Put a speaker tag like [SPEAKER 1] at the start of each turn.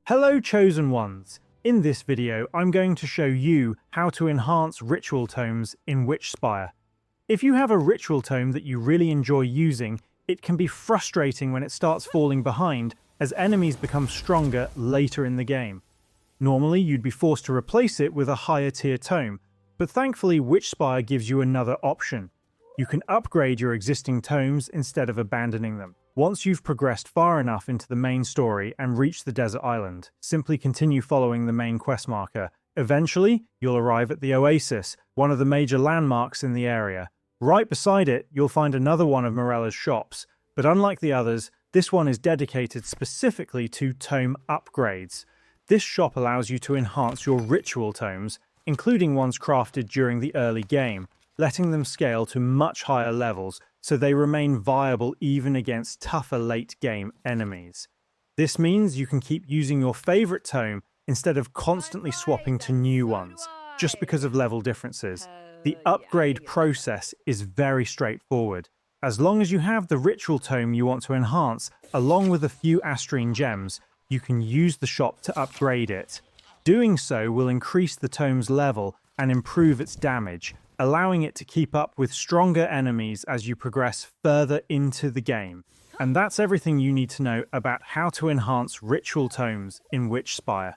[SPEAKER 1] Hello Chosen Ones! In this video, I'm going to show you how to enhance ritual tomes in Witchspire. If you have a ritual tome that you really enjoy using, it can be frustrating when it starts falling behind as enemies become stronger later in the game. Normally, you'd be forced to replace it with a higher tier tome, but thankfully Witchspire gives you another option. You can upgrade your existing tomes instead of abandoning them. Once you've progressed far enough into the main story and reached the desert island, simply continue following the main quest marker. Eventually, you'll arrive at the Oasis, one of the major landmarks in the area. Right beside it, you'll find another one of Morella's shops, but unlike the others, this one is dedicated specifically to tome upgrades. This shop allows you to enhance your ritual tomes, including ones crafted during the early game, letting them scale to much higher levels so they remain viable even against tougher late-game enemies. This means you can keep using your favorite tome instead of constantly swapping to new ones, just because of level differences. The upgrade process is very straightforward. As long as you have the ritual tome you want to enhance, along with a few astrine gems, you can use the shop to upgrade it. Doing so will increase the tome's level and improve its damage, allowing it to keep up with stronger enemies as you progress further into the game. And that's everything you need to know about how to enhance ritual tomes in Witchspire.